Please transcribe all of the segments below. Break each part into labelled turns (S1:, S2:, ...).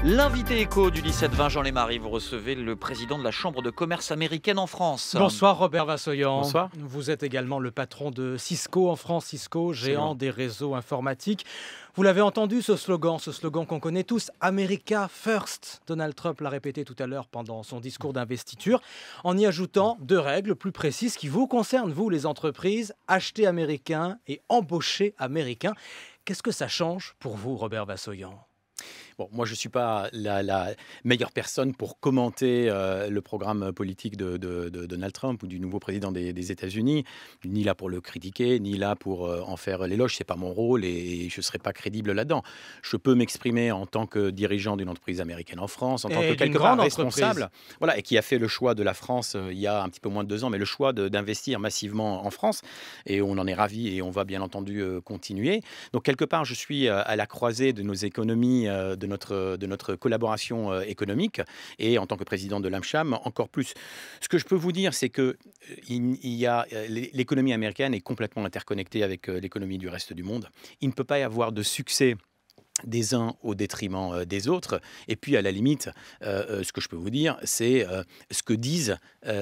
S1: L'invité écho du 17-20, Jean Lémarie, vous recevez le président de la Chambre de commerce américaine en France.
S2: Bonsoir Robert Vassoyan.
S1: Bonsoir.
S2: Vous êtes également le patron de Cisco en France. Cisco, géant
S1: Absolument.
S2: des réseaux informatiques. Vous l'avez entendu ce slogan qu'on connaît tous, America First. Donald Trump l'a répété tout à l'heure pendant son discours d'investiture, en y ajoutant 2 règles plus précises qui vous concernent, vous les entreprises, acheter américain et embaucher américain. Qu'est-ce que ça change pour vous, Robert Vassoyan ?
S3: Bon, moi, je ne suis pas la meilleure personne pour commenter le programme politique de Donald Trump ou du nouveau président des États-Unis, ni là pour le critiquer, ni là pour en faire l'éloge. Ce n'est pas mon rôle et je ne serai pas crédible là-dedans. Je peux m'exprimer en tant que dirigeant d'une entreprise américaine en France, en tant que quelque part responsable, voilà, et qui a fait le choix de la France il y a un petit peu moins de 2 ans, mais le choix d'investir massivement en France. Et on en est ravis et on va bien entendu continuer. Donc, quelque part, je suis à la croisée de nos économies, de notre collaboration économique, et en tant que président de l'AmCham, encore plus. Ce que je peux vous dire, c'est que l'économie américaine est complètement interconnectée avec l'économie du reste du monde. Il ne peut pas y avoir de succès des uns au détriment des autres. Et puis, à la limite, ce que je peux vous dire, c'est ce que disent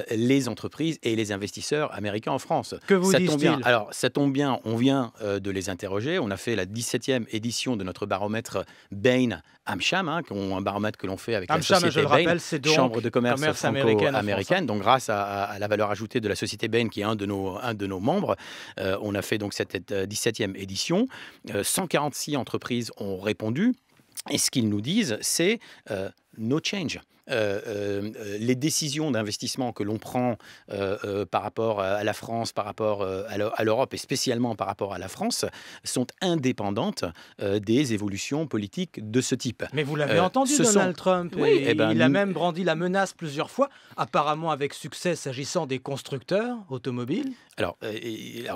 S3: les entreprises et les investisseurs américains en France.
S2: Que vous disent-ils ?
S3: Alors, ça tombe bien, on vient de les interroger. On a fait la 17e édition de notre baromètre Bain AmCham, un baromètre que l'on fait avec la société
S2: je le
S3: Bain,
S2: rappelle, c'est donc
S3: Chambre de commerce franco-américaine.
S2: France.
S3: Donc, grâce à la valeur ajoutée de la société Bain, qui est un de nos membres, on a fait donc cette 17e édition. 146 entreprises ont répondu. Et ce qu'ils nous disent, c'est no change. Les décisions d'investissement que l'on prend par rapport à la France, par rapport à l'Europe et spécialement par rapport à la France, sont indépendantes des évolutions politiques de ce type.
S2: Mais vous l'avez entendu, Donald Trump.
S3: Oui,
S2: il a même brandi la menace plusieurs fois, apparemment avec succès s'agissant des constructeurs automobiles.
S3: Alors,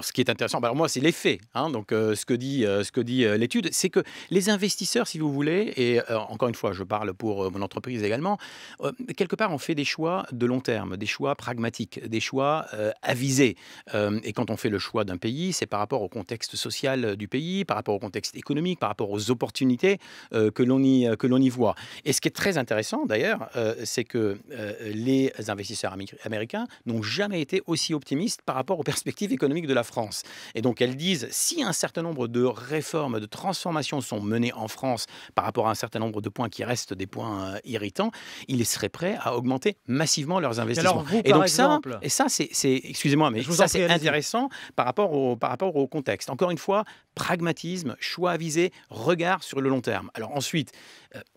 S3: ce qui est intéressant, alors moi, c'est les faits. Donc, ce que dit l'étude, c'est que les investisseurs, si vous voulez, et encore une fois, je parle pour mon entreprise également, quelque part, on fait des choix de long terme, des choix pragmatiques, des choix avisés. Et quand on fait le choix d'un pays, c'est par rapport au contexte social du pays, par rapport au contexte économique, par rapport aux opportunités que l'on y voit. Et ce qui est très intéressant, d'ailleurs, c'est que les investisseurs américains n'ont jamais été aussi optimistes par rapport aux perspectives économiques de la France. Et donc, elles disent, si un certain nombre de réformes, de transformations sont menées en France par rapport à un certain nombre de points qui restent des points irritants, ils seraient prêts à augmenter massivement leurs investissements.
S2: Alors vous,
S3: et donc
S2: exemple,
S3: ça, excusez-moi, mais ça c'est intéressant par rapport au contexte. Encore une fois, pragmatisme, choix avisé, regard sur le long terme. Alors ensuite,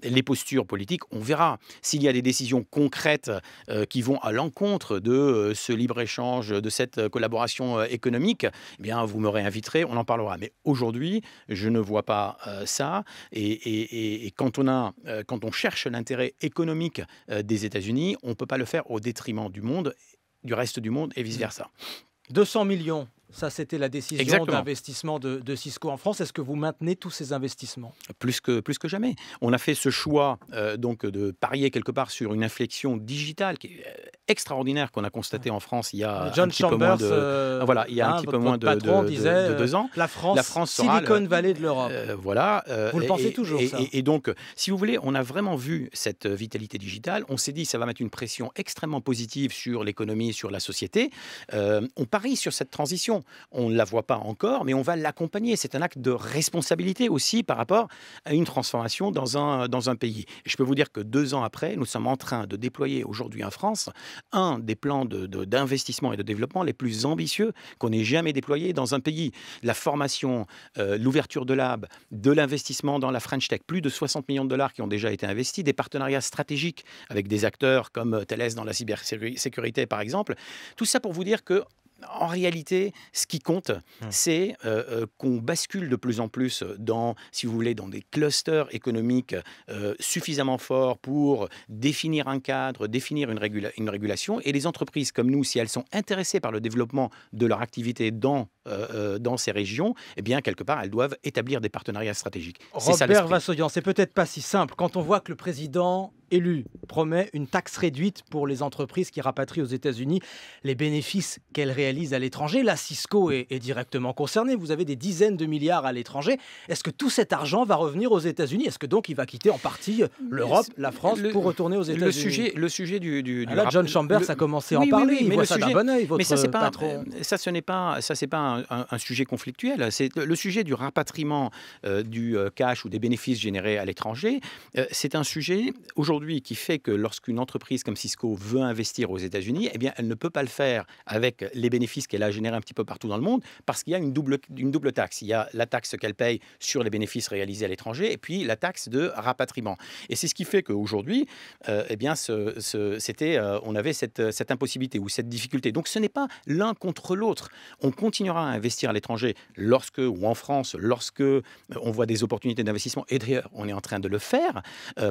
S3: les postures politiques, on verra. S'il y a des décisions concrètes qui vont à l'encontre de ce libre-échange, de cette collaboration économique, eh bien, vous me réinviterez, on en parlera. Mais aujourd'hui, je ne vois pas ça. Et quand on cherche l'intérêt économique des États-Unis, on ne peut pas le faire au détriment du reste du monde et vice-versa.
S2: 200 millions. Ça, c'était la décision
S3: Exactement.
S2: d'investissement de Cisco en France. Est-ce que vous maintenez tous ces investissements ?
S3: Plus que jamais. On a fait ce choix donc de parier quelque part sur une inflexion digitale qui est extraordinaire qu'on a constaté en France il y a
S2: John
S3: un petit peu moins de
S2: voilà,
S3: il y a un petit peu moins
S2: de
S3: 2 ans.
S2: La France
S3: sera
S2: Silicon Valley de l'Europe.
S3: Voilà.
S2: Vous le pensez toujours, ça ?
S3: Et donc, si vous voulez, on a vraiment vu cette vitalité digitale. On s'est dit, ça va mettre une pression extrêmement positive sur l'économie, sur la société. On parie sur cette transition. On ne la voit pas encore, mais on va l'accompagner. C'est un acte de responsabilité aussi par rapport à une transformation dans un pays. Et je peux vous dire que 2 ans après, nous sommes en train de déployer aujourd'hui en France un des plans d'investissement et de développement les plus ambitieux qu'on ait jamais déployé dans un pays. La formation, l'ouverture de l'hab, de l'investissement dans la French Tech, plus de 60 millions de dollars qui ont déjà été investis, des partenariats stratégiques avec des acteurs comme Thales dans la cybersécurité par exemple. Tout ça pour vous dire que en réalité, ce qui compte, c'est qu'on bascule de plus en plus dans, si vous voulez, dans des clusters économiques suffisamment forts pour définir un cadre, définir une régulation. Et les entreprises comme nous, si elles sont intéressées par le développement de leur activité dans ces régions, eh bien, quelque part, elles doivent établir des partenariats stratégiques.
S2: Robert Vassoyan, c'est peut-être pas si simple. Quand on voit que le président élu, promet une taxe réduite pour les entreprises qui rapatrient aux États-Unis les bénéfices qu'elles réalisent à l'étranger. La Cisco est directement concernée. Vous avez des dizaines de milliards à l'étranger. Est-ce que tout cet argent va revenir aux États-Unis? Est-ce que donc il va quitter en partie l'Europe, la France, pour retourner aux États-Unis?
S3: Le sujet du
S2: là, John Chambers a commencé à en parler. Il voit ça d'un bon œil, votre patron.
S3: Ça, c'est pas un sujet conflictuel. C'est le sujet du rapatriement du cash ou des bénéfices générés à l'étranger. C'est un sujet aujourd'hui qui fait que lorsqu'une entreprise comme Cisco veut investir aux États-Unis, eh bien, elle ne peut pas le faire avec les bénéfices qu'elle a générés un petit peu partout dans le monde, parce qu'il y a une double taxe. Il y a la taxe qu'elle paye sur les bénéfices réalisés à l'étranger, et puis la taxe de rapatriement. Et c'est ce qui fait qu'aujourd'hui, eh bien, on avait cette impossibilité ou cette difficulté. Donc, ce n'est pas l'un contre l'autre. On continuera à investir à l'étranger ou en France, lorsque on voit des opportunités d'investissement. Et d'ailleurs, on est en train de le faire.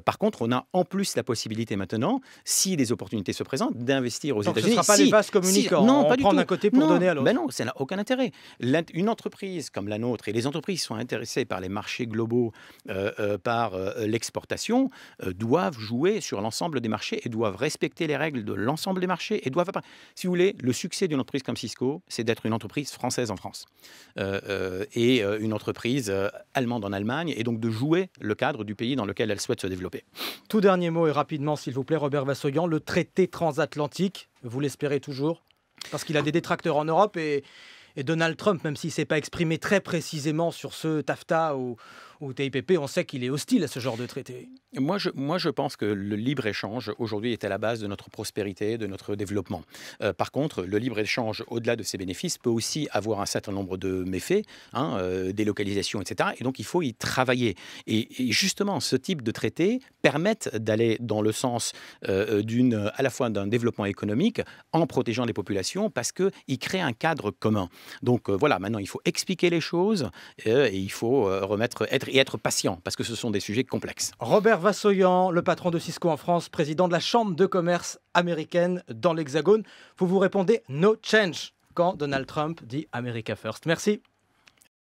S3: Par contre, on a en plus la possibilité maintenant, si des opportunités se présentent, d'investir aux États-Unis.
S2: Ce ne sera pas les vases communicants.
S3: Non,
S2: on
S3: pas du
S2: prend
S3: tout.
S2: d'un côté pour donner à l'autre.
S3: Ben non, ça n'a aucun intérêt. Une entreprise comme la nôtre, et les entreprises qui sont intéressées par les marchés globaux, par l'exportation, doivent jouer sur l'ensemble des marchés et doivent respecter les règles de l'ensemble des marchés. Et si vous voulez, le succès d'une entreprise comme Cisco, c'est d'être une entreprise française en France et une entreprise allemande en Allemagne, et donc de jouer le cadre du pays dans lequel elle souhaite se développer.
S2: Tout dernier mot et rapidement, s'il vous plaît, Robert Vassoyan, le traité transatlantique, vous l'espérez toujours? Parce qu'il a des détracteurs en Europe et Donald Trump, même s'il ne s'est pas exprimé très précisément sur ce TAFTA ou TPP, on sait qu'il est hostile à ce genre de traité.
S3: Moi, je pense que le libre-échange, aujourd'hui, est à la base de notre prospérité, de notre développement. Par contre, le libre-échange, au-delà de ses bénéfices, peut aussi avoir un certain nombre de méfaits, délocalisation, etc. Et donc, il faut y travailler. Et justement, ce type de traité permettent d'aller dans le sens à la fois d'un développement économique en protégeant les populations, parce qu'il crée un cadre commun. Donc, voilà, maintenant, il faut expliquer les choses et il faut être patient, parce que ce sont des sujets complexes.
S2: Robert Vassoyan, le patron de Cisco en France, président de la Chambre de commerce américaine dans l'Hexagone. Vous répondez « No change » quand Donald Trump dit « America first ». Merci.